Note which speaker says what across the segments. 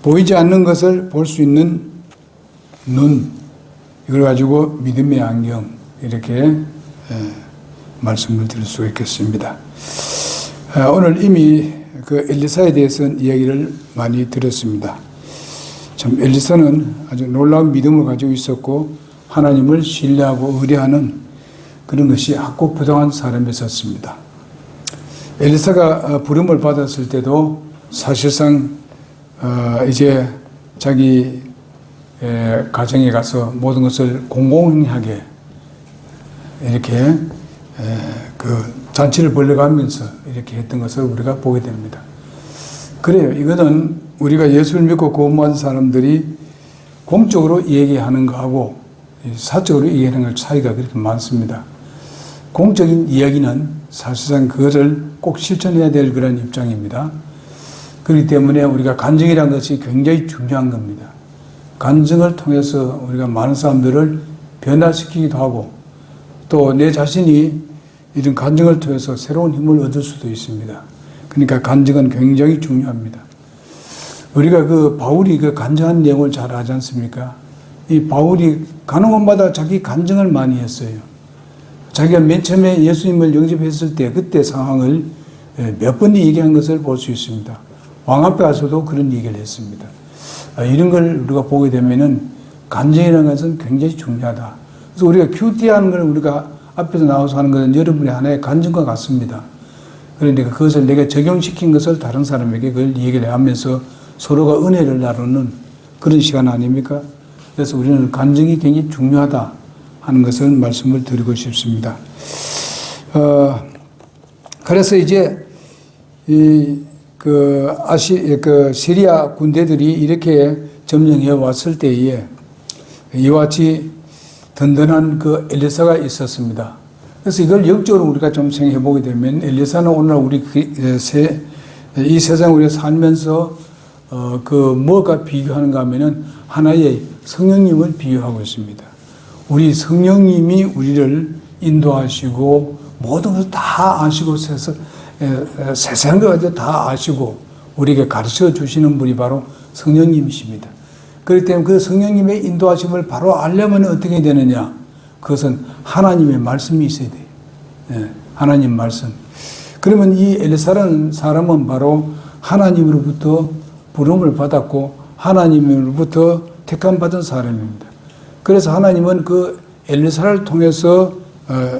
Speaker 1: 보이지 않는 것을 볼 수 있는 눈, 이걸 가지고 믿음의 안경, 이렇게 말씀을 드릴 수 있겠습니다. 오늘 이미 그 엘리사에 대해서는 이야기를 많이 들었습니다. 참 엘리사는 아주 놀라운 믿음을 가지고 있었고 하나님을 신뢰하고 의뢰하는 그런 것이 확고부동한 사람이었습니다. 엘리사가 부름을 받았을 때도 사실상 이제 자기 가정에 가서 모든 것을 공공하게 이렇게 그 잔치를 벌려가면서 이렇게 했던 것을 우리가 보게 됩니다. 그래요. 이거는 우리가 예수를 믿고 구원받은 사람들이 공적으로 얘기하는 거하고 사적으로 얘기하는 것 차이가 그렇게 많습니다. 공적인 이야기는 사실상 그것을 꼭 실천해야 될 그런 입장입니다. 그렇기 때문에 우리가 간증이라는 것이 굉장히 중요한 겁니다. 간증을 통해서 우리가 많은 사람들을 변화시키기도 하고 또 내 자신이 이런 간증을 통해서 새로운 힘을 얻을 수도 있습니다. 그러니까 간증은 굉장히 중요합니다. 우리가 그 바울이 그 간증한 내용을 잘 알지 않습니까? 이 바울이 가는 곳마다 자기 간증을 많이 했어요. 자기가 맨 처음에 예수님을 영접했을 때 그때 상황을 몇 번 얘기한 것을 볼 수 있습니다. 왕 앞에 가서도 그런 얘기를 했습니다. 이런 걸 우리가 보게 되면은 간증이라는 것은 굉장히 중요하다. 그래서 우리가 큐티하는 걸 우리가 앞에서 나와서 하는 것은 여러분의 하나의 간증과 같습니다. 그러니까 그것을 내가 적용시킨 것을 다른 사람에게 그걸 얘기를 하면서 서로가 은혜를 나누는 그런 시간 아닙니까? 그래서 우리는 간증이 굉장히 중요하다 하는 것을 말씀을 드리고 싶습니다. 그래서 이제 시리아 군대들이 이렇게 점령해 왔을 때에 이와 같이 든든한 그 엘리사가 있었습니다. 그래서 이걸 영적으로 우리가 좀 생각해 보게 되면 엘리사는 오늘 우리 이 세상 우리가 살면서 뭐가 비교하는가 하면은 하나의 성령님을 비유하고 있습니다. 우리 성령님이 우리를 인도하시고 모든 것을 다 아시고 세상을 가지고 다 아시고 우리에게 가르쳐 주시는 분이 바로 성령님이십니다. 그렇기 때문에 그 성령님의 인도하심을 바로 알려면 어떻게 되느냐? 그것은 하나님의 말씀이 있어야 돼요. 하나님 말씀. 그러면 이 엘리사라는 사람은 바로 하나님으로부터 부름을 받았고 하나님으로부터 택함받은 사람입니다. 그래서 하나님은 그 엘리사를 통해서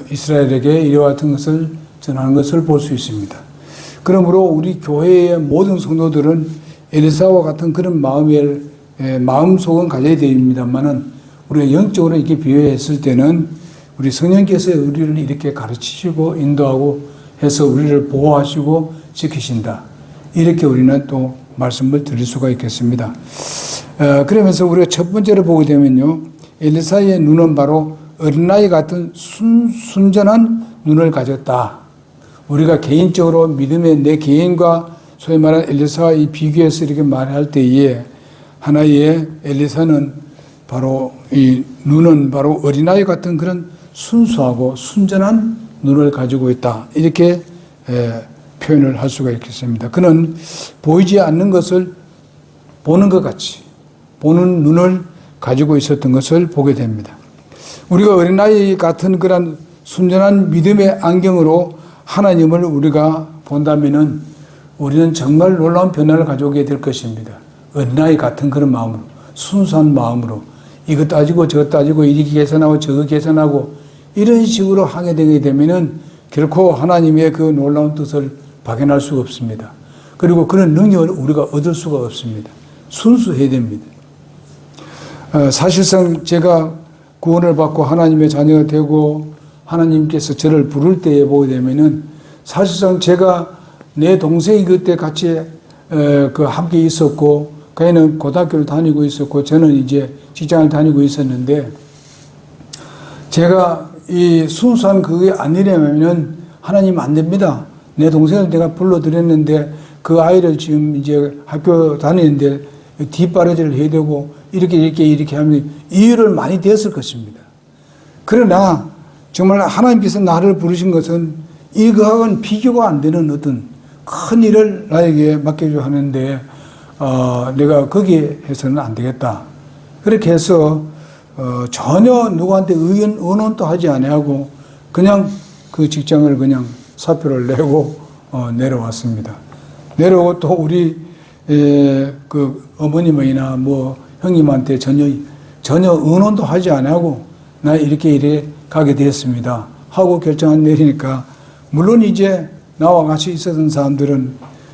Speaker 1: 이스라엘에게 이와 같은 것을 전하는 것을 볼 수 있습니다. 그러므로 우리 교회의 모든 성도들은 엘리사와 같은 그런 마음속은 가져야 됩니다만은 우리가 영적으로 이렇게 비유했을 때는 우리 성령께서 우리를 이렇게 가르치시고 인도하고 해서 우리를 보호하시고 지키신다. 이렇게 우리는 또 말씀을 드릴 수가 있겠습니다. 그러면서 우리가 첫 번째로 보게 되면요. 엘리사의 눈은 바로 어린아이 같은 순전한 눈을 가졌다. 우리가 개인적으로 믿음의 내 개인과 소위 말하는 엘리사와 이 비교해서 이렇게 말할 때에 하나의 엘리사는 바로 이 눈은 바로 어린아이 같은 그런 순수하고 순전한 눈을 가지고 있다. 이렇게 표현을 할 수가 있겠습니다. 그는 보이지 않는 것을 보는 것 같이 보는 눈을 가지고 있었던 것을 보게 됩니다. 우리가 어린아이 같은 그런 순전한 믿음의 안경으로 하나님을 우리가 본다면은 우리는 정말 놀라운 변화를 가져오게 될 것입니다. 어린아이 같은 그런 마음으로, 순수한 마음으로 이것 따지고 저것 따지고 이렇게 계산하고 저거 계산하고 이런 식으로 하게 되게 되면은 결코 하나님의 그 놀라운 뜻을 발견할 수가 없습니다. 그리고 그런 능력을 우리가 얻을 수가 없습니다. 순수해야 됩니다. 사실상 제가 구원을 받고 하나님의 자녀가 되고 하나님께서 저를 부를 때에 보게 되면은 사실상 제가 내 동생이 그때 같이 함께 있었고 그애는 고등학교를 다니고 있었고 저는 이제 직장을 다니고 있었는데 제가 이 순수한 그게 아니려면은 하나님 안 됩니다. 내 동생을 내가 불러드렸는데 그 아이를 지금 이제 학교 다니는데 뒷바라지를 해야 되고 이렇게 하면 이유를 많이 되었을 것입니다. 그러나 정말 하나님께서 나를 부르신 것은 이거하고는 비교가 안 되는 어떤 큰 일을 나에게 맡겨줘 하는데 내가 거기에 해서는 안 되겠다. 그렇게 해서 전혀 누구한테 의논도 하지 아니하고 그냥 그 직장을 그냥 사표를 내고 내려왔습니다. 내려오고 또 우리 그 어머님이나 뭐 형님한테 전혀 의논도 하지 아니하고 나 이렇게 가게 되었습니다 하고 결정을 내리니까, 물론 이제 나와 같이 있었던 사람들은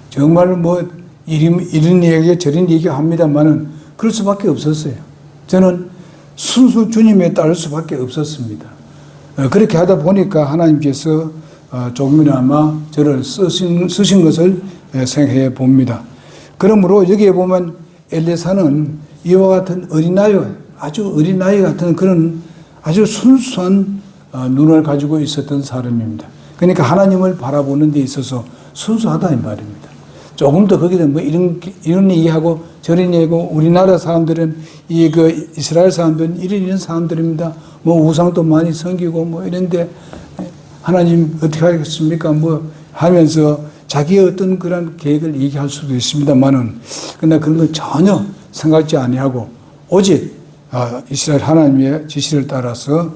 Speaker 1: 정말 뭐 이런 얘기 저런 얘기 합니다만은 그럴 수밖에 없었어요. 저는 순수 주님에 따를 수밖에 없었습니다. 그렇게 하다 보니까 하나님께서 조금이나마 저를 쓰신 것을 생각해 봅니다. 그러므로 여기에 보면 엘리사는 이와 같은 아주 어린아이 같은 그런 아주 순수한 눈을 가지고 있었던 사람입니다. 그러니까 하나님을 바라보는 데 있어서 순수하다 이 말입니다. 조금 더 거기서 뭐 이런 얘기하고 저런 얘기하고, 우리나라 사람들은 이스라엘 사람들은 이런 사람들입니다. 뭐 우상도 많이 섬기고 뭐 이런데 하나님 어떻게 하겠습니까? 뭐 하면서 자기의 어떤 그런 계획을 얘기할 수도 있습니다만은, 그러나 그런 걸 전혀 생각지 아니하고 오직 이스라엘 하나님의 지시를 따라서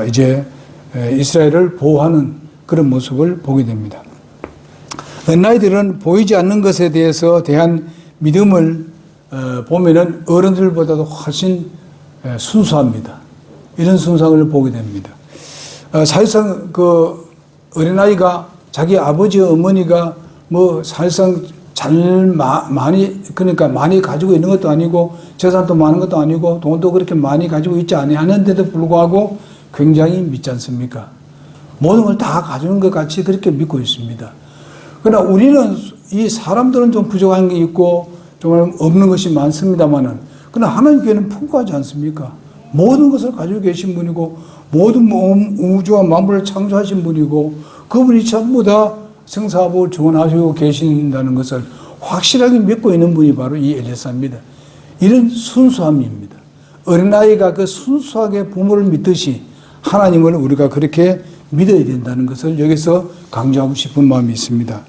Speaker 1: 이제 이스라엘을 보호하는 그런 모습을 보게 됩니다. 어린아이들은 보이지 않는 것에 대한 믿음을 보면은 어른들보다도 훨씬 순수합니다. 이런 순수함을 보게 됩니다. 사실상 그 어린아이가 자기 아버지 어머니가 뭐 사실상 그러니까 많이 가지고 있는 것도 아니고 재산도 많은 것도 아니고 돈도 그렇게 많이 가지고 있지 않은데도 불구하고 굉장히 믿지 않습니까? 모든 걸 다 가지는 것 같이 그렇게 믿고 있습니다. 그러나 우리는 이 사람들은 좀 부족한 게 있고 정말 없는 것이 많습니다만은, 그러나 하나님께는 풍부하지 않습니까? 모든 것을 가지고 계신 분이고 모든 우주와 만물을 창조하신 분이고 그분이 전부 다 생사복을 주관하시고 계신다는 것을 확실하게 믿고 있는 분이 바로 이 엘리사입니다. 이런 순수함입니다. 어린아이가 그 순수하게 부모를 믿듯이 하나님을 우리가 그렇게 믿어야 된다는 것을 여기서 강조하고 싶은 마음이 있습니다.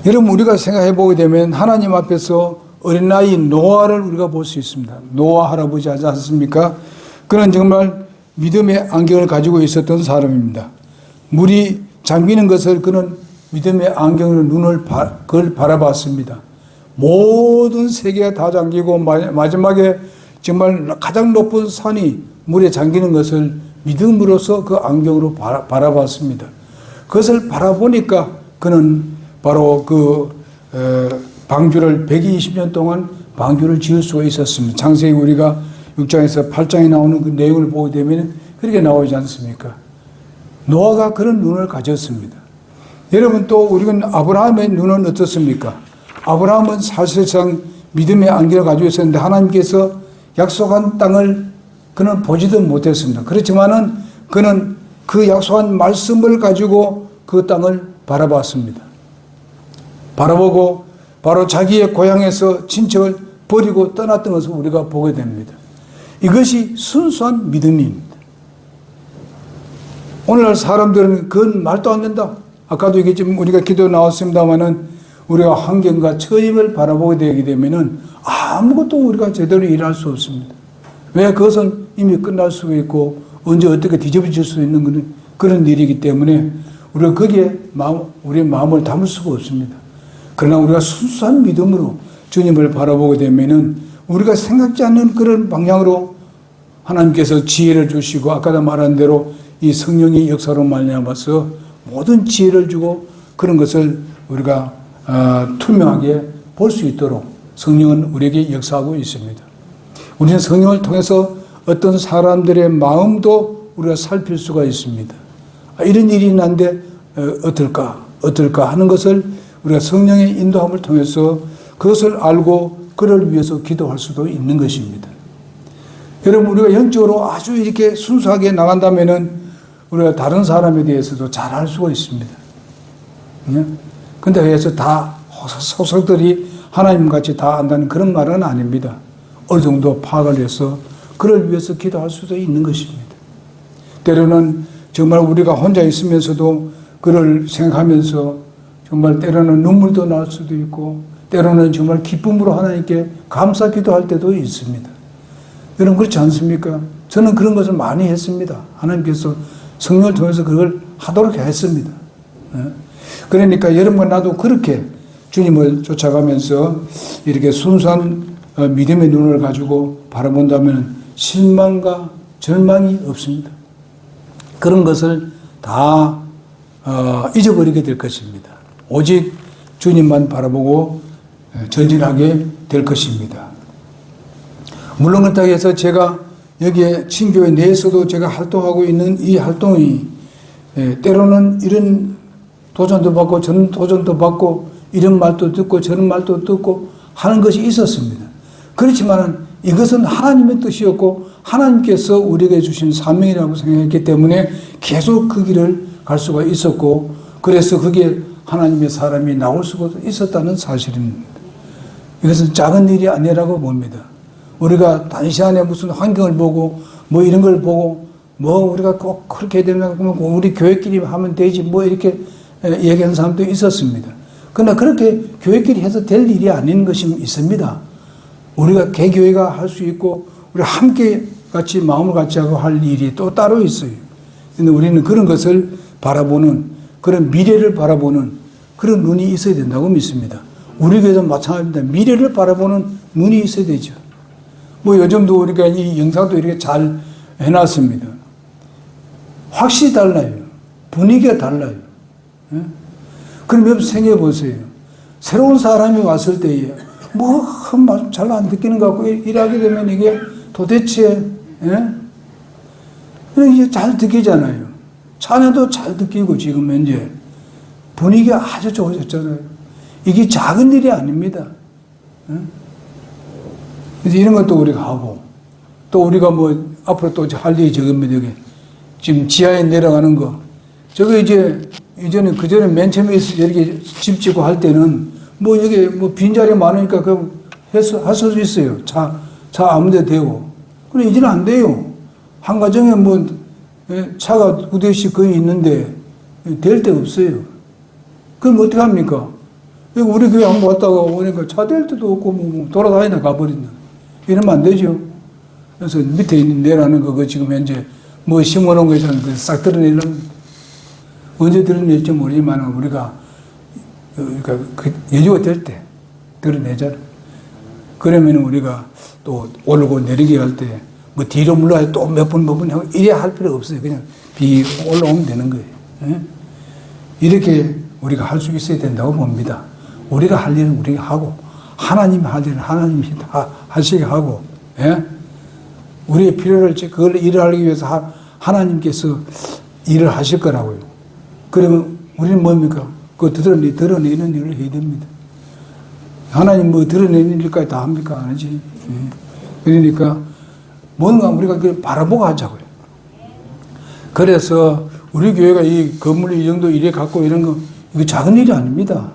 Speaker 1: 여러분, 우리가 생각해 보게 되면 하나님 앞에서 어린아이 노아를 우리가 볼 수 있습니다. 노아 할아버지 하지 않습니까? 그는 정말 믿음의 안경을 가지고 있었던 사람입니다. 물이 잠기는 것을 그는 믿음의 안경으로 그걸 바라봤습니다. 모든 세계가 다 잠기고 마지막에 정말 가장 높은 산이 물에 잠기는 것을 믿음으로써 그 안경으로 바라봤습니다. 그것을 바라보니까 그는 바로 방주를 120년 동안 방주를 지을 수가 있었습니다. 창세기 우리가 6장에서 8장에 나오는 그 내용을 보게 되면 그렇게 나오지 않습니까? 노아가 그런 눈을 가졌습니다. 여러분, 또 우리는 아브라함의 눈은 어떻습니까? 아브라함은 사실상 믿음의 안경을 가지고 있었는데 하나님께서 약속한 땅을 그는 보지도 못했습니다. 그렇지만은 그는 그 약속한 말씀을 가지고 그 땅을 바라봤습니다. 바라보고 바로 자기의 고향에서 친척을 버리고 떠났던 것을 우리가 보게 됩니다. 이것이 순수한 믿음입니다. 오늘날 사람들은 그건 말도 안 된다. 아까도 얘기했지만 우리가 기도 나왔습니다마는 우리가 환경과 처임을 바라보게 되게 되면은 아무것도 우리가 제대로 일할 수 없습니다. 왜? 그것은 이미 끝날 수 있고 언제 어떻게 뒤집어질 수 있는 그런 일이기 때문에 우리가 거기에 우리의 마음을 담을 수가 없습니다. 그러나 우리가 순수한 믿음으로 주님을 바라보게 되면은 우리가 생각지 않는 그런 방향으로 하나님께서 지혜를 주시고 아까도 말한 대로 이 성령의 역사로 말미암아서 모든 지혜를 주고 그런 것을 우리가 투명하게 볼 수 있도록 성령은 우리에게 역사하고 있습니다. 우리는 성령을 통해서 어떤 사람들의 마음도 우리가 살필 수가 있습니다. 이런 일이 난데 어떨까 하는 것을 우리가 성령의 인도함을 통해서 그것을 알고 그를 위해서 기도할 수도 있는 것입니다. 여러분, 우리가 영적으로 아주 이렇게 순수하게 나간다면은 우리가 다른 사람에 대해서도 잘 알 수가 있습니다. 근데 그래서 다 속속들이 하나님같이 다 안다는 그런 말은 아닙니다. 어느 정도 파악을 해서 그를 위해서 기도할 수도 있는 것입니다. 때로는 정말 우리가 혼자 있으면서도 그를 생각하면서 정말 때로는 눈물도 날 수도 있고 때로는 정말 기쁨으로 하나님께 감사 기도할 때도 있습니다. 여러분 그렇지 않습니까? 저는 그런 것을 많이 했습니다. 하나님께서 성령을 통해서 그걸 하도록 했습니다. 그러니까 여러분과 나도 그렇게 주님을 쫓아가면서 이렇게 순수한 믿음의 눈을 가지고 바라본다면 실망과 절망이 없습니다. 그런 것을 다 잊어버리게 될 것입니다. 오직 주님만 바라보고 전진하게 될 것입니다. 물론 그렇다고 해서 제가 여기에 친교회 내에서도 제가 활동하고 있는 이 활동이 때로는 이런 도전도 받고 저런 도전도 받고 이런 말도 듣고 저런 말도 듣고 하는 것이 있었습니다. 그렇지만 이것은 하나님의 뜻이었고 하나님께서 우리에게 주신 사명이라고 생각했기 때문에 계속 그 길을 갈 수가 있었고 그래서 거기에 하나님의 사람이 나올 수가 있었다는 사실입니다. 이것은 작은 일이 아니라고 봅니다. 우리가 단시간에 무슨 환경을 보고 뭐 이런 걸 보고 뭐 우리가 꼭 그렇게 되면 우리 교회끼리 하면 되지 뭐 이렇게 얘기하는 사람도 있었습니다. 그러나 그렇게 교회끼리 해서 될 일이 아닌 것이 있습니다. 우리가 개교회가 할 수 있고 우리 함께 같이 마음을 같이 하고 할 일이 또 따로 있어요. 그런데 우리는 그런 것을 바라보는 그런 미래를 바라보는 그런 눈이 있어야 된다고 믿습니다. 우리 교회도 마찬가지입니다. 미래를 바라보는 눈이 있어야 되죠. 뭐 요즘도 우리가 이 영상도 이렇게 잘 해놨습니다. 확실히 달라요. 분위기가 달라요. 그럼 여러분 생각해 보세요. 새로운 사람이 왔을 때에 뭐 잘 안 느끼는 것 같고 일하게 되면 이게 도대체 이게 잘 느끼잖아요. 찬양도 잘 느끼고 지금 현재 분위기가 아주 좋아졌잖아요. 이게 작은 일이 아닙니다. 그래서 이런 것도 우리가 하고 또 우리가 뭐 앞으로 또 할 일이 적으면 여기 지금 지하에 내려가는 거 저거 이제 이전에 그전에 맨 처음에 이렇게 집 짓고 할 때는 뭐 여기 뭐 빈자리 많으니까 그 할 수 있어요. 차 아무데 대고. 근데 이제는 안 돼요. 한 가정에 뭐 차가 2대씩 거의 있는데 될 데 없어요. 그럼 어떻게 합니까? 우리 교회 한번 왔다가 오니까 차 될 데도 없고 뭐 돌아다니다 가버린다. 이러면 안 되죠. 그래서 밑에 있는 내라는 거 지금 현재 뭐 심어놓은 거 있잖아요. 싹 드러내려면 언제 드러낼지 모르지만 우리가 그 여유가 될 때 드러내잖아요. 그러면 우리가 또 오르고 내리게 할 때 뭐 뒤로 물러야 또 몇 번 하고 이래야 할 필요 없어요. 그냥 비 올라오면 되는 거예요. 이렇게 우리가 할 수 있어야 된다고 봅니다. 우리가 할 일은 우리가 하고 하나님이 할 일은 하나님이 다 하시게 하고 우리의 필요를 그걸 일을 하기 위해서 하나님께서 일을 하실 거라고요. 그러면 우리는 뭡니까? 그 드러내는 일을 해야 됩니다. 하나님 뭐 드러내는 일까지 다 합니까? 안 하지. 그러니까 뭔가 우리가 그걸 바라보고 하자고요. 그래서 우리 교회가 이 건물을 이 정도 이래 갖고 이런 거 이거 작은 일이 아닙니다.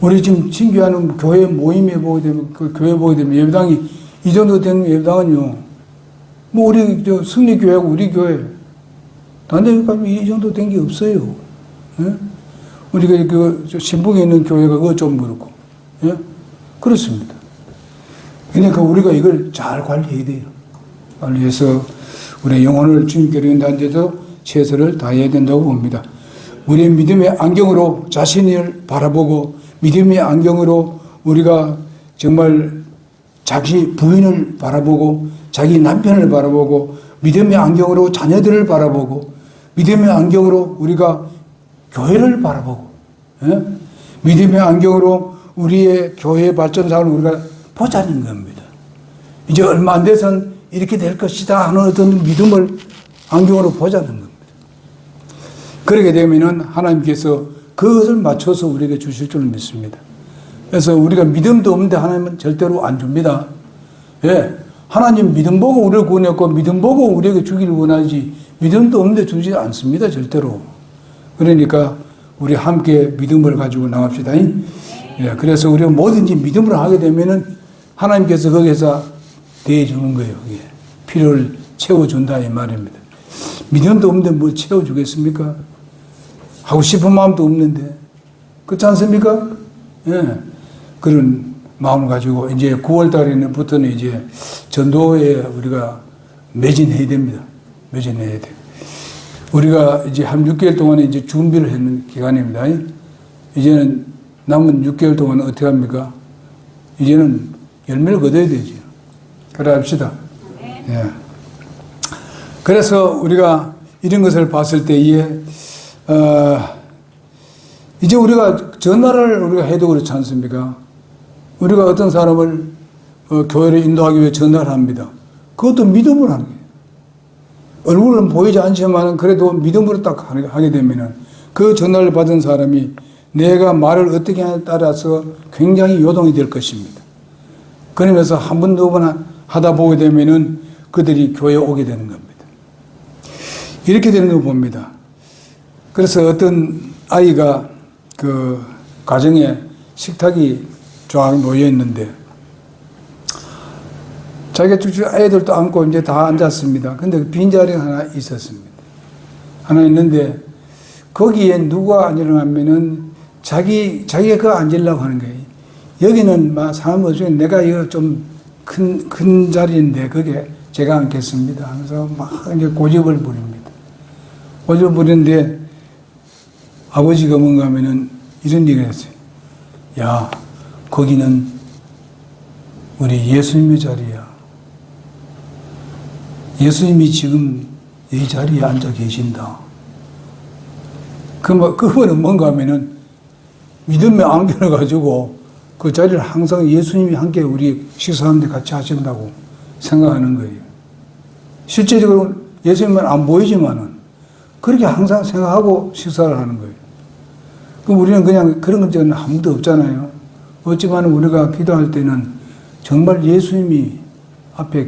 Speaker 1: 우리 지금 신교하는 교회 모임에 보게 되면 그 교회 보게 되면 예배당이 이 정도 되는 예배당은요. 뭐 우리 저 승리교회하고 우리 교회 단대 가면 이 정도 된 게 없어요. 우리가 그 신봉에 있는 교회가 그거 좀 그렇고, 그렇습니다. 그러니까 우리가 이걸 잘 관리해야 돼요. 관리해서 우리의 영혼을 주님께 드린다는 데도 최선을 다해야 된다고 봅니다. 우리의 믿음의 안경으로 자신을 바라보고 믿음의 안경으로 우리가 정말 자기 부인을 바라보고 자기 남편을 바라보고 믿음의 안경으로 자녀들을 바라보고 믿음의 안경으로 우리가 교회를 바라보고 믿음의 안경으로 우리의 교회 발전상을 우리가 보자는 겁니다. 이제 얼마 안 돼선 이렇게 될 것이다 하는 어떤 믿음을 안경으로 보자는 겁니다. 그렇게 되면은 하나님께서 그것을 맞춰서 우리에게 주실 줄 믿습니다. 그래서 우리가 믿음도 없는데 하나님은 절대로 안 줍니다. 하나님 믿음 보고 우리를 구원했고 믿음 보고 우리에게 주기를 원하지 믿음도 없는데 주지 않습니다. 절대로. 그러니까 우리 함께 믿음을 가지고 나갑시다. 그래서 우리가 뭐든지 믿음으로 하게 되면은 하나님께서 거기서 대해주는 거예요. 필요를 채워준다 이 말입니다. 믿음도 없는데 뭘 채워주겠습니까? 하고 싶은 마음도 없는데. 그렇지 않습니까? 그런 마음을 가지고 이제 9월 달에부터는 이제 전도에 우리가 매진해야 됩니다. 매진해야 돼. 우리가 이제 한 6개월 동안에 이제 준비를 하는 기간입니다. 이제는 남은 6개월 동안은 어떻게 합니까? 이제는 열매를 거둬야 되죠. 그래 합시다. 예. 그래서 우리가 이런 것을 봤을 때에, 이제 우리가 전화를 우리가 해도 그렇지 않습니까? 우리가 어떤 사람을 교회를 인도하기 위해 전화를 합니다. 그것도 믿음으로 하는 거예요. 얼굴은 보이지 않지만 그래도 믿음으로 딱 하게 되면은 그 전화를 받은 사람이 내가 말을 어떻게 하냐에 따라서 굉장히 요동이 될 것입니다. 그러면서 한 번, 두 번 하다 보게 되면은 그들이 교회에 오게 되는 겁니다. 이렇게 되는 거 봅니다. 그래서 어떤 아이가 그 가정에 식탁이 쫙 놓여 있는데 자기가 쭉 애들도 안고 이제 다 앉았습니다. 근데 빈자리가 하나 있었습니다. 하나 있는데 거기에 누가 앉으려면은 자기가 그 앉으려고 하는 거예요. 여기는 막 사람 없이 내가 이거 좀 큰 자리인데 그게 제가 앉겠습니다 하면서 막 이제 고집을 부립니다. 고집을 부리는데 아버지가 뭔가 하면은 이런 얘기를 했어요. 야, 거기는 우리 예수님의 자리야. 예수님이 지금 이 자리에 앉아 계신다. 그거는 뭔가 하면은 믿음의 안경을 가지고 그 자리를 항상 예수님이 함께 우리 식사하는데 같이 하신다고 생각하는 거예요. 실제적으로 예수님은 안 보이지만은 그렇게 항상 생각하고 식사를 하는 거예요. 그럼 우리는 그냥 그런 것은 아무도 없잖아요. 없지만 우리가 기도할 때는 정말 예수님이 앞에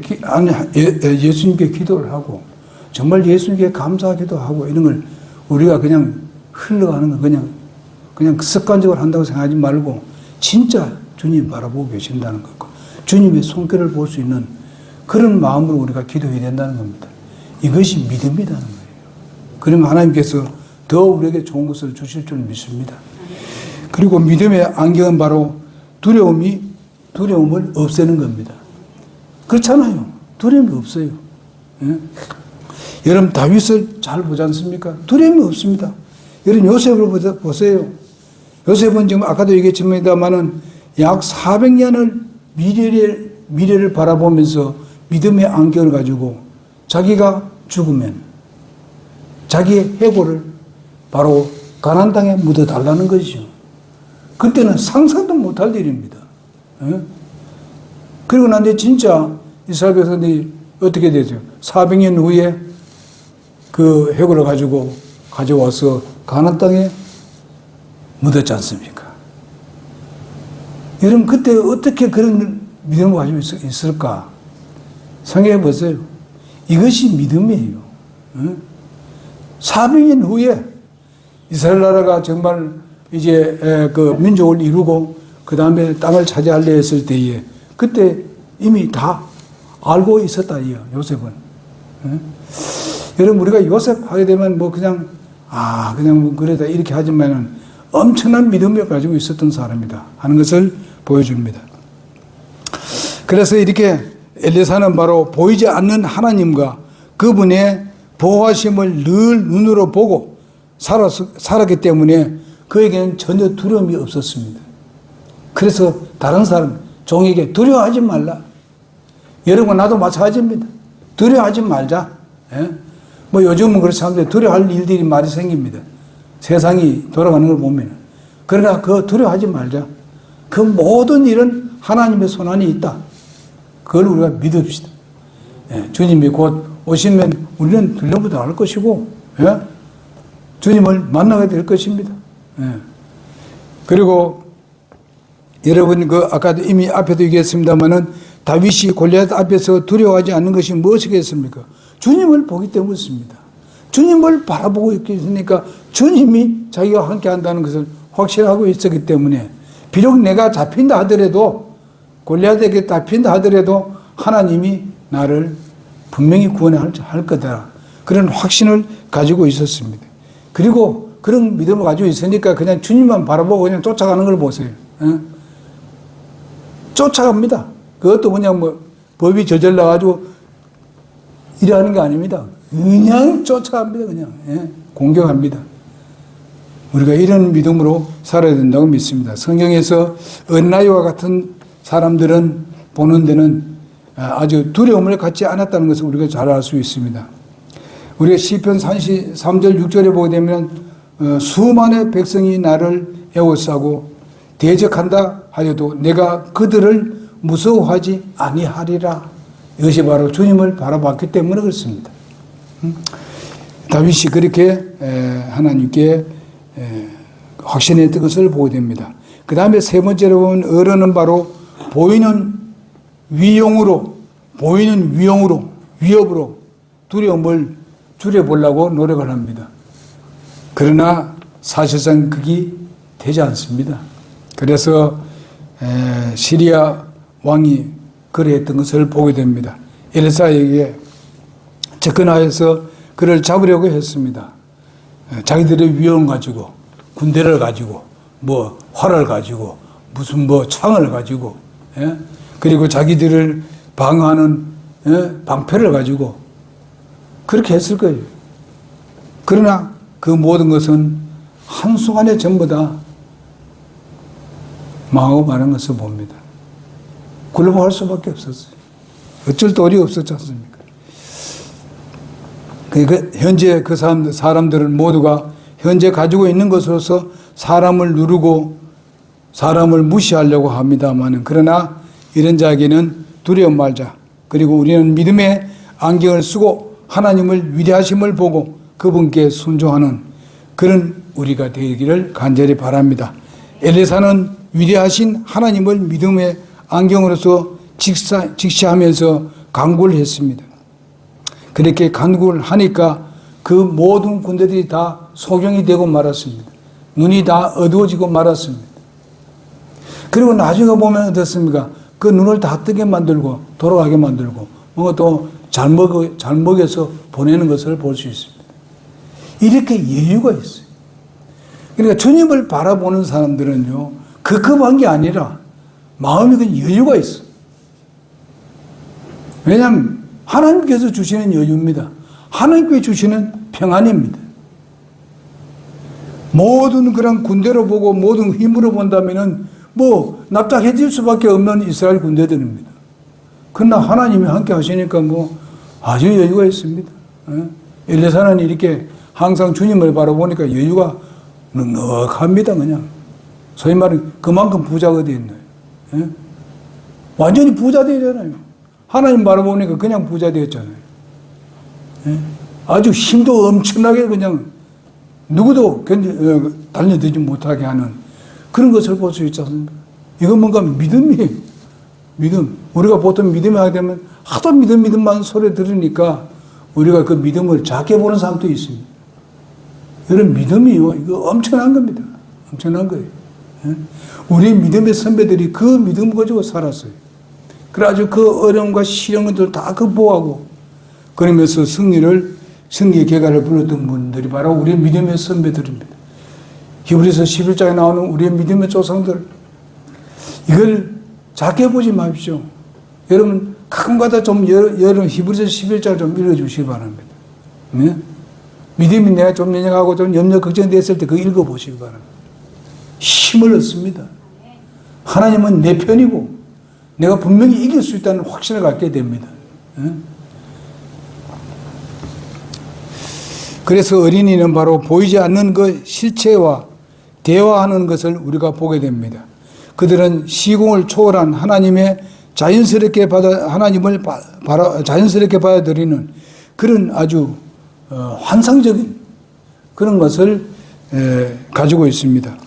Speaker 1: 예수님께 기도를 하고 정말 예수님께 감사하기도 하고 이런 걸 우리가 그냥 흘러가는 거 그냥 습관적으로 한다고 생각하지 말고 진짜 주님 바라보고 계신다는 것과 주님의 손길을 볼 수 있는 그런 마음으로 우리가 기도해야 된다는 겁니다. 이것이 믿음이라는 거예요. 그러면 하나님께서 더 우리에게 좋은 것을 주실 줄 믿습니다. 그리고 믿음의 안경은 바로 두려움을 없애는 겁니다. 그렇잖아요. 두려움이 없어요. 예? 여러분 다윗을 잘 보지 않습니까? 두려움이 없습니다. 여러분 요셉을 보세요. 요셉은 지금 아까도 얘기했습니다만은 약 400년을 미래를 바라보면서 믿음의 안경을 가지고 자기가 죽으면 자기의 해고를 바로 가나안 땅에 묻어달라는 것이죠. 그때는 상상도 못할 일입니다. 예? 그리고 난 뒤에 진짜 이스라엘 백성들이 어떻게 되죠? 400년 후에 그 해고를 가지고 가져와서 가나안 땅에 묻었지 않습니까? 여러분 그때 어떻게 그런 믿음을 가지고 있을까? 생각해 보세요. 이것이 믿음이에요. 400년 후에 이스라엘 나라가 정말 이제 그 민족을 이루고 그 다음에 땅을 차지하려 했을 때에 그때 이미 다 알고 있었다 이요 요셉은. 여러분 우리가 요셉 하게 되면 뭐 그냥 뭐 그러다 이렇게 하지만은 엄청난 믿음을 가지고 있었던 사람이다 하는 것을 보여줍니다. 그래서 이렇게 엘리사는 바로 보이지 않는 하나님과 그분의 보호하심을 늘 눈으로 보고 살았기 때문에 그에게는 전혀 두려움이 없었습니다. 그래서 다른 사람 종에게 두려워하지 말라. 여러분 나도 마찬가지입니다. 두려워하지 말자. 예? 뭐 요즘은 그렇지 않은데 두려워할 일들이 많이 생깁니다. 세상이 돌아가는 걸 보면. 그러나 그거 두려워하지 말자. 그 모든 일은 하나님의 손안에 있다. 그걸 우리가 믿읍시다. 예, 주님이 곧 오시면 우리는 들려보다 할 것이고, 예? 주님을 만나게 될 것입니다. 예. 그리고 여러분 아까도 이미 앞에도 얘기했습니다만은 다윗이 골리앗 앞에서 두려워하지 않는 것이 무엇이겠습니까? 주님을 보기 때문입니다. 주님을 바라보고 있으니까 주님이 자기가 함께 한다는 것을 확신하고 있었기 때문에 비록 내가 잡힌다 하더라도 골리앗에게 잡힌다 하더라도 하나님이 나를 분명히 구원할 거다. 그런 확신을 가지고 있었습니다. 그리고 그런 믿음을 가지고 있으니까 그냥 주님만 바라보고 그냥 쫓아가는 걸 보세요. 쫓아갑니다. 그것도 그냥 뭐 법이 저질러가지고 일하는 게 아닙니다. 그냥 쫓아갑니다. 그냥 공격합니다. 우리가 이런 믿음으로 살아야 된다고 믿습니다. 성경에서 어린아이와 같은 사람들은 보는 데는 아주 두려움을 갖지 않았다는 것을 우리가 잘 알 수 있습니다. 우리가 시편 33절 6절에 보게 되면 수만의 백성이 나를 애워싸고 대적한다 하여도 내가 그들을 무서워하지 아니하리라. 이것이 바로 주님을 바라봤기 때문에 그렇습니다. 다윗이 그렇게 하나님께 확신했던 것을 보게 됩니다. 그 다음에 세 번째로 보면 어른은 바로 보이는 위용으로 위협으로 두려움을 줄여보려고 노력을 합니다. 그러나 사실상 그게 되지 않습니다. 그래서 시리아 왕이 그러했던 것을 보게 됩니다. 엘사에게 접근하여서 그를 잡으려고 했습니다. 자기들의 위험 가지고 군대를 가지고 뭐 활을 가지고 무슨 뭐 창을 가지고 그리고 자기들을 방어하는 방패를 가지고 그렇게 했을 거예요. 그러나 그 모든 것은 한순간에 전부 다 망하고 마는 것을 봅니다. 굴복할 수밖에 없었어요. 어쩔 도리 없었지 않습니까? 그러니까 현재 그 사람들은 모두가 현재 가지고 있는 것으로서 사람을 누르고 사람을 무시하려고 합니다만, 그러나 이런 자에게는 두려움 말자. 그리고 우리는 믿음의 안경을 쓰고 하나님을 위대하심을 보고 그분께 순종하는 그런 우리가 되기를 간절히 바랍니다. 엘리사는 위대하신 하나님을 믿음의 안경으로서 직시하면서 간구를 했습니다. 그렇게 간구를 하니까 그 모든 군대들이 다 소경이 되고 말았습니다. 눈이 다 어두워지고 말았습니다. 그리고 나중에 보면 어떻습니까? 그 눈을 다 뜨게 만들고 돌아가게 만들고 뭔가 또 잘 먹여서 보내는 것을 볼 수 있습니다. 이렇게 여유가 있어요. 그러니까 주님을 바라보는 사람들은요, 급급한 게 아니라 마음이 그 여유가 있어. 왜냐하면 하나님께서 주시는 여유입니다. 하나님께 주시는 평안입니다. 모든 그런 군대로 보고 모든 힘으로 본다면은 뭐 납작해질 수밖에 없는 이스라엘 군대들입니다. 그러나 하나님이 함께 하시니까 뭐 아주 여유가 있습니다. 엘리사는 이렇게 항상 주님을 바라보니까 여유가 넉넉합니다. 그냥 소위 말하는 그만큼 부자가 어디 있나요? 완전히 부자 되잖아요. 하나님 바라보니까 그냥 부자 되었잖아요. 아주 힘도 엄청나게 그냥 누구도 달려들지 못하게 하는 그런 것을 볼 수 있지 않습니까? 이건 뭔가 믿음이에요. 믿음. 우리가 보통 믿음이 하게 되면 하도 믿음만 소리 들으니까 우리가 그 믿음을 작게 보는 사람도 있습니다. 이런 믿음이요, 이거 엄청난 겁니다. 엄청난 거예요. 우리 믿음의 선배들이 그 믿음 가지고 살았어요. 그래가지고 그 어려움과 시련들을 다 극복하고 그러면서 승리의 계가를 불렀던 분들이 바로 우리 믿음의 선배들입니다. 히브리서 11장에 나오는 우리의 믿음의 조상들. 이걸 작게 보지 마십시오. 여러분 가끔가다 좀 여러분 히브리서 11장 좀 읽어주시기 바랍니다. 네? 믿음이 내가 좀 연약하고 좀 염려 걱정됐을 때 그거 읽어보시기 바랍니다. 힘을 얻습니다. 하나님은 내 편이고 내가 분명히 이길 수 있다는 확신을 갖게 됩니다. 그래서 어린이는 바로 보이지 않는 그 실체와 대화하는 것을 우리가 보게 됩니다. 그들은 시공을 초월한 하나님을 자연스럽게 받아들이는 그런 아주 환상적인 그런 것을 가지고 있습니다.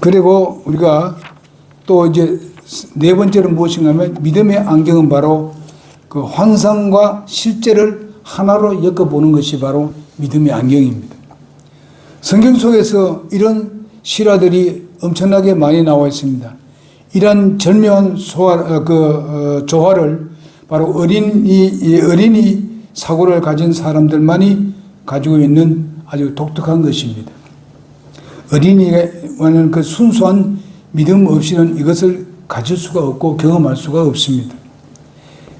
Speaker 1: 그리고 우리가 또 이제 네 번째로 무엇인가 하면 믿음의 안경은 바로 그 환상과 실제를 하나로 엮어보는 것이 바로 믿음의 안경입니다. 성경 속에서 이런 실화들이 엄청나게 많이 나와 있습니다. 이런 절묘한 조화를 바로 어린이 사고를 가진 사람들만이 가지고 있는 아주 독특한 것입니다. 어린이와는 그 순수한 믿음 없이는 이것을 가질 수가 없고 경험할 수가 없습니다.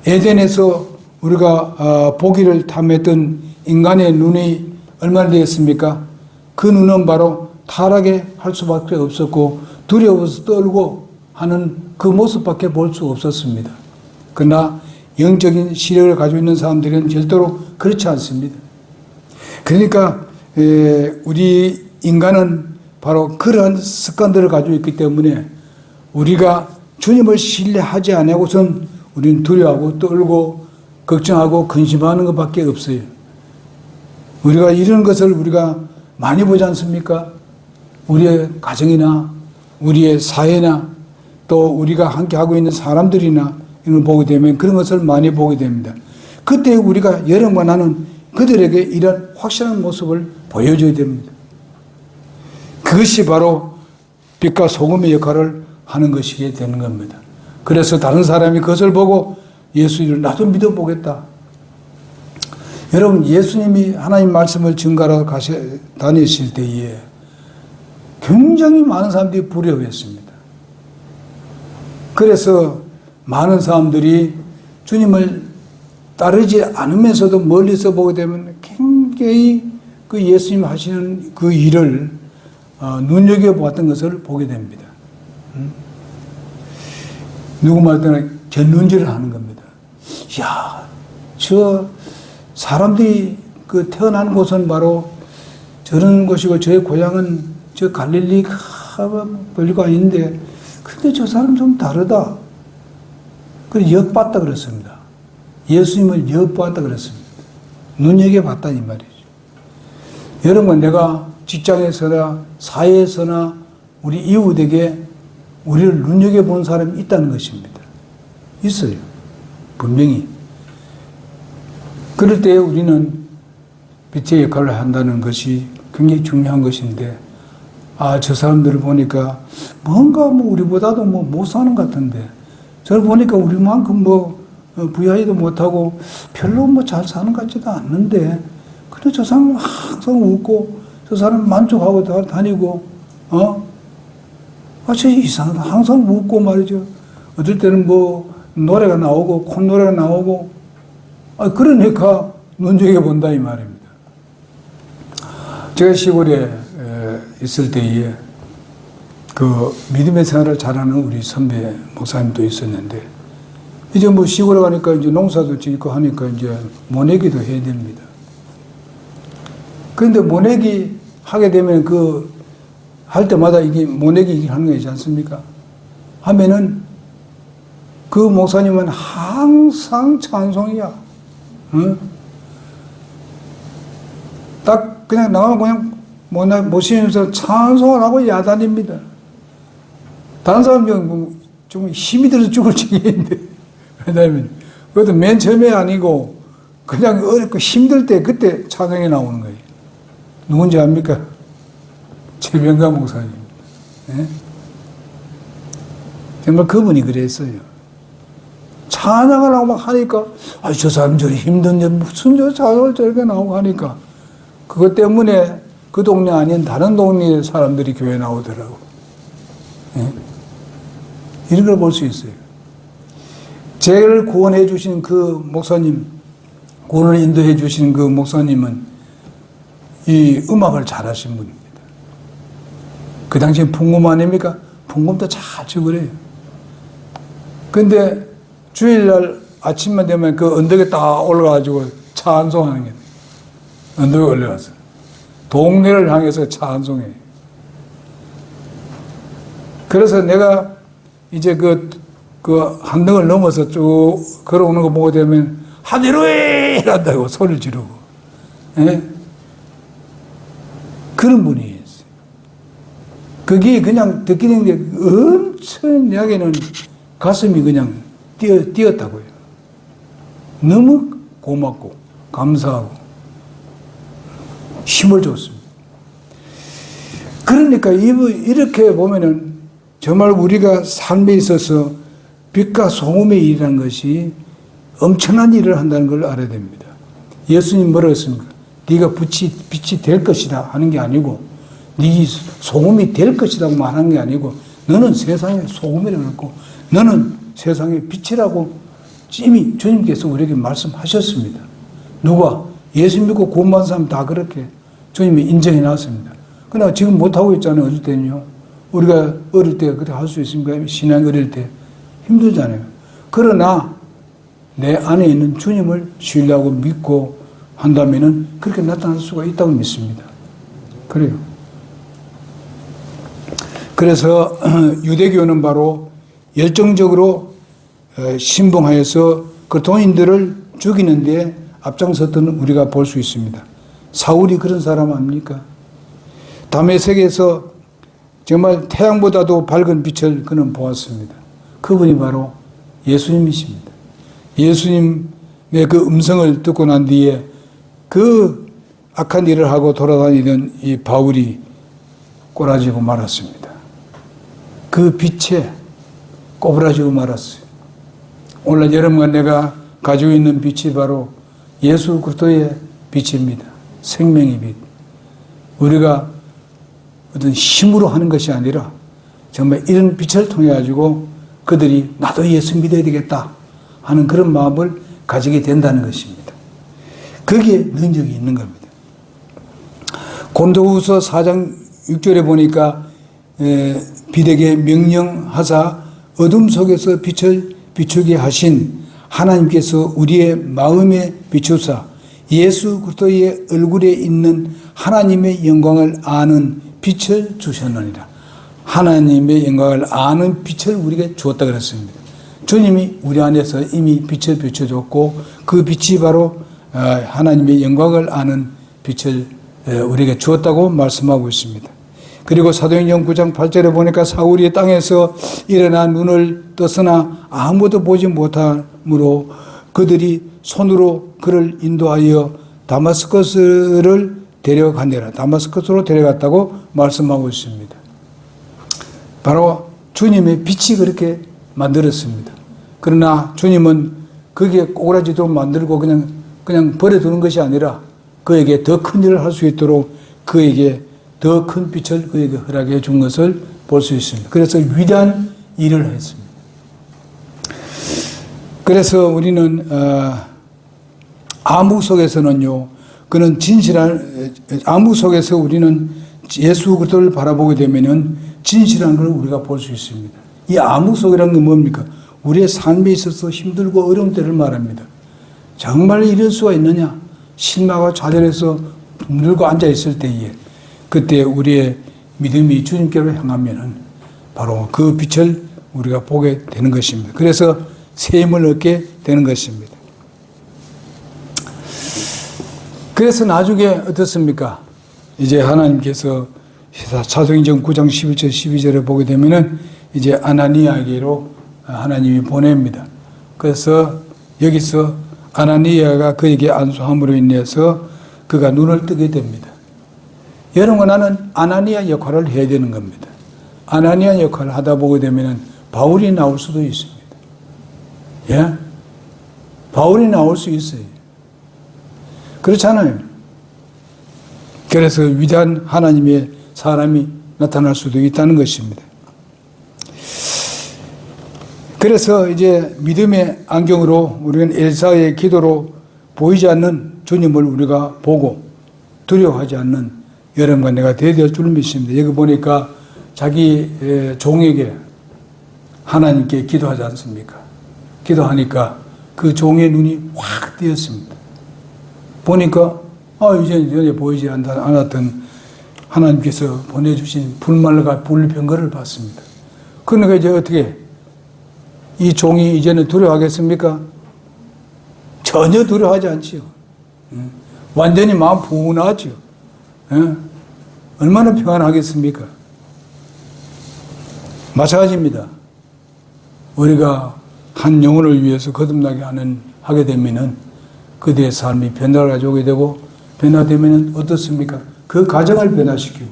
Speaker 1: 에덴에서 우리가 보기를 탐했던 인간의 눈이 얼마나 되었습니까? 그 눈은 바로 타락에 할 수밖에 없었고 두려워서 떨고 하는 그 모습밖에 볼 수 없었습니다. 그러나 영적인 시력을 가지고 있는 사람들은 절대로 그렇지 않습니다. 그러니까 우리 인간은 바로 그러한 습관들을 가지고 있기 때문에 우리가 주님을 신뢰하지 않고선 우리는 두려워하고 떨고 걱정하고 근심하는 것밖에 없어요. 우리가 이런 것을 우리가 많이 보지 않습니까? 우리의 가정이나 우리의 사회나 또 우리가 함께 하고 있는 사람들이나 이런 걸 보게 되면 그런 것을 많이 보게 됩니다. 그때 우리가 여러분과 나는 그들에게 이런 확실한 모습을 보여줘야 됩니다. 그것이 바로 빛과 소금의 역할을 하는 것이게 되는 겁니다. 그래서 다른 사람이 그것을 보고 예수님을 나도 믿어보겠다. 여러분, 예수님이 하나님 말씀을 증거하러 다니실 때에 굉장히 많은 사람들이 두려워했습니다. 그래서 많은 사람들이 주님을 따르지 않으면서도 멀리서 보게 되면 굉장히 그 예수님 하시는 그 일을 눈여겨보았던 것을 보게 됩니다. 누구 말때는 견눈질을 하는 겁니다. 야, 저 사람들이 그 태어난 곳은 바로 저런 곳이고 저의 고향은 저 갈릴리가 별거 아닌데 근데 저 사람 좀 다르다. 그래서 역봤다 그랬습니다. 예수님을 역봤다 그랬습니다. 눈여겨봤다 이 말이죠. 여러분, 내가 직장에서나 사회에서나 우리 이웃에게 우리를 눈여겨보는 사람이 있다는 것입니다. 있어요. 분명히. 그럴 때 우리는 빛의 역할을 한다는 것이 굉장히 중요한 것인데, 저 사람들을 보니까 뭔가 우리보다도 못 사는 것 같은데, 저를 보니까 우리만큼 부유하지도 못하고 별로 잘 사는 것 같지도 않는데, 근데 저 사람은 항상 웃고, 저 사람 만족하고 다니고, 저 이상하다. 항상 웃고 말이죠. 어떨 때는 노래가 나오고, 콧노래가 나오고, 그러니까 눈여겨본다 이 말입니다. 제가 시골에 있을 때에 그 믿음의 생활을 잘하는 우리 선배 목사님도 있었는데, 이제 시골에 가니까 이제 농사도 짓고 하니까 이제 모내기도 해야 됩니다. 그런데 모내기 하게 되면 할 때마다 이게 모내기 하는 거 있지 않습니까? 하면은 그 목사님은 항상 찬송이야. 응? 딱 그냥 나가면 그냥 모시면서 찬송을 하고 야단입니다. 다른 사람은 좀 힘이 들어서 죽을 지경인데, 왜냐하면 그것도 맨 처음에 아니고 그냥 어렵고 힘들 때 그때 찬송이 나오는 거예요. 누군지 압니까? 최병가 목사님. 네? 정말 그분이 그랬어요. 찬양을 하고 막 하니까, 저 사람 저리 힘든데 무슨 저 찬양을 저렇게 나오고 하니까, 그것 때문에 그 동네 아닌 다른 동네 사람들이 교회 나오더라고. 네? 이런 걸 볼 수 있어요. 저를 구원해 주신 그 목사님, 구원을 인도해 주신 그 목사님은 이 음악을 잘하신 분입니다. 그 당시에 풍금 아닙니까? 풍금도 잘 치고 그래요. 근데 주일날 아침만 되면 그 언덕에 딱 올라가지고 찬송하는 게 언덕에 올라가서 동네를 향해서 찬송해요. 그래서 내가 이제 그 한등을 넘어서 쭉 걸어오는 거 보고 되면 하늘에 이란다고 소리를 지르고, 예? 그런 분이었어요. 그게 그냥 듣기는 게 엄청 내게는 가슴이 그냥 뛰었다고요. 너무 고맙고 감사하고 힘을 줬습니다. 그러니까 이렇게 보면은 정말 우리가 삶에 있어서 빛과 소금의 일이라는 것이 엄청난 일을 한다는 걸 알아야 됩니다. 예수님 뭐라고 했습니까? 네가 빛이 될 것이다 하는 게 아니고, 네 소금이 될 것이라고 말하는 게 아니고, 너는 세상의 소금이라고 했고 너는 세상의 빛이라고 이미 주님께서 우리에게 말씀하셨습니다. 누가? 예수 믿고 구원받은 사람 다 그렇게 주님이 인정해 놨습니다. 그러나 지금 못하고 있잖아요. 어릴 때는요. 우리가 어릴 때 그렇게 할 수 있습니까? 신앙 어릴 때 힘들잖아요. 그러나 내 안에 있는 주님을 신뢰하고 믿고 한다면은 그렇게 나타날 수가 있다고 믿습니다. 그래요. 그래서 유대교는 바로 열정적으로 신봉하여서 그 동인들을 죽이는 데 앞장섰던 우리가 볼 수 있습니다. 사울이 그런 사람 아닙니까? 다메섹에서 정말 태양보다도 밝은 빛을 그는 보았습니다. 그분이 바로 예수님이십니다. 예수님의 그 음성을 듣고 난 뒤에 그 악한 일을 하고 돌아다니던 이 바울이 꼬라지고 말았습니다. 그 빛에 꼬부라지고 말았어요. 오늘 여러분과 내가 가지고 있는 빛이 바로 예수 그리스도의 빛입니다. 생명의 빛. 우리가 어떤 힘으로 하는 것이 아니라 정말 이런 빛을 통해 가지고 그들이 나도 예수 믿어야 되겠다 하는 그런 마음을 가지게 된다는 것입니다. 거기에 능력이 있는 겁니다. 고린도후서 4장 6절에 보니까 비되게 명령하사 어둠 속에서 빛을 비추게 하신 하나님께서 우리의 마음에 비추사 예수 그리스도의 얼굴에 있는 하나님의 영광을 아는 빛을 주셨느니라. 하나님의 영광을 아는 빛을 우리에게 주었다 그랬습니다. 주님이 우리 안에서 이미 빛을 비춰줬고 그 빛이 바로 하나님의 영광을 아는 빛을 우리에게 주었다고 말씀하고 있습니다. 그리고 사도행전 9장 8절에 보니까 사울이 땅에서 일어나 눈을 떴으나 아무도 보지 못함으로 그들이 손으로 그를 인도하여 다마스커스를 데려가니라. 다마스커스로 데려갔다고 말씀하고 있습니다. 바로 주님의 빛이 그렇게 만들었습니다. 그러나 주님은 거기에 꼬라지도록 만들고 그냥 버려두는 것이 아니라 그에게 더 큰 일을 할 수 있도록 그에게 더 큰 빛을 그에게 허락해 준 것을 볼 수 있습니다. 그래서 위대한 일을 했습니다. 그래서 우리는 암흑 속에서는요, 그는 진실한 암흑 속에서 우리는 예수 그리스도를 바라보게 되면은 진실한 걸 우리가 볼 수 있습니다. 이 암흑 속이라는 건 뭡니까? 우리의 삶에 있어서 힘들고 어려운 때를 말합니다. 정말 이럴 수가 있느냐? 실망하고 좌절해서 물고 앉아 있을 때에 그때 우리의 믿음이 주님께로 향하면은 바로 그 빛을 우리가 보게 되는 것입니다. 그래서 새 힘을 얻게 되는 것입니다. 그래서 나중에 어떻습니까? 이제 하나님께서 사도행전 9장 11절 12절에 보게 되면은 이제 아나니아에게로 하나님이 보냅니다. 그래서 여기서 아나니아가 그에게 안수함으로 인해서 그가 눈을 뜨게 됩니다. 여러분, 나는 아나니아 역할을 해야 되는 겁니다. 아나니아 역할을 하다 보게 되면은 바울이 나올 수도 있습니다. 예? 바울이 나올 수 있어요. 그렇잖아요. 그래서 위대한 하나님의 사람이 나타날 수도 있다는 것입니다. 그래서 이제 믿음의 안경으로 우리는 엘사의 기도로 보이지 않는 주님을 우리가 보고 두려워하지 않는 여러분과 내가 되어야 줄 믿습니다. 여기 보니까 자기 종에게 하나님께 기도하지 않습니까? 기도하니까 그 종의 눈이 확 뜨였습니다. 보니까 이제 전에 보이지 않았던 하나님께서 보내주신 불말과 불병거를 봤습니다. 그러니까 이제 어떻게 이 종이 이제는 두려워하겠습니까? 전혀 두려워하지 않지요. 완전히 마음 분하죠. 얼마나 평안하겠습니까? 마찬가지입니다. 우리가 한 영혼을 위해서 거듭나게 하게 되면은 그대의 삶이 변화를 가져오게 되고 변화되면은 어떻습니까? 그 가정을 변화시키고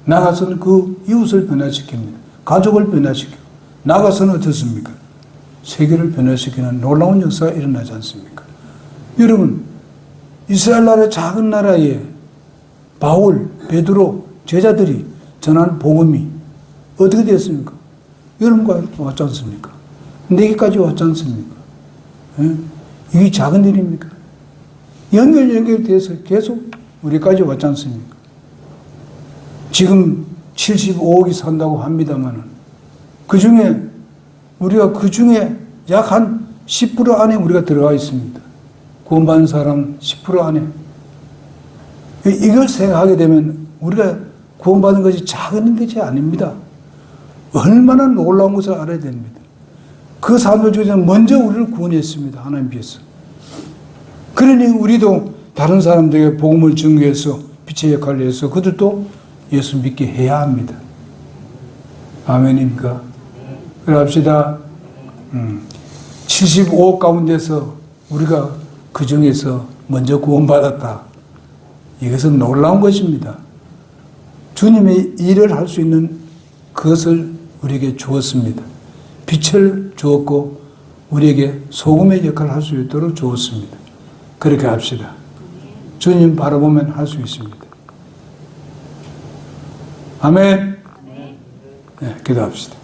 Speaker 1: 나가서는 그 이웃을 변화시킵니다. 가족을 변화시키고 나가서는 어떻습니까? 세계를 변화시키는 놀라운 역사가 일어나지 않습니까? 여러분, 이스라엘 나라의 작은 나라에 바울, 베드로, 제자들이 전한 복음이 어떻게 되었습니까? 여러분과 왔지 않습니까? 내게까지 왔지 않습니까? 예? 이게 작은 일입니까? 연결돼서 계속 우리까지 왔지 않습니까? 지금 75억이 산다고 합니다만은 우리가 그 중에 약 한 10% 안에 우리가 들어가 있습니다. 구원받은 사람 10% 안에. 이걸 생각하게 되면 우리가 구원받은 것이 작은 것이 아닙니다. 얼마나 놀라운 것을 알아야 됩니다. 그 사람들 중에서 먼저 우리를 구원했습니다. 하나님께서. 그러니 우리도 다른 사람들에게 복음을 증거해서 빛의 역할을 해서 그들도 예수 믿게 해야 합니다. 아멘입니까? 그래 합시다. 75억 가운데서 우리가 그 중에서 먼저 구원받았다. 이것은 놀라운 것입니다. 주님의 일을 할 수 있는 그것을 우리에게 주었습니다. 빛을 주었고 우리에게 소금의 역할을 할 수 있도록 주었습니다. 그렇게 합시다. 주님 바라보면 할 수 있습니다. 아멘. 네, 기도합시다.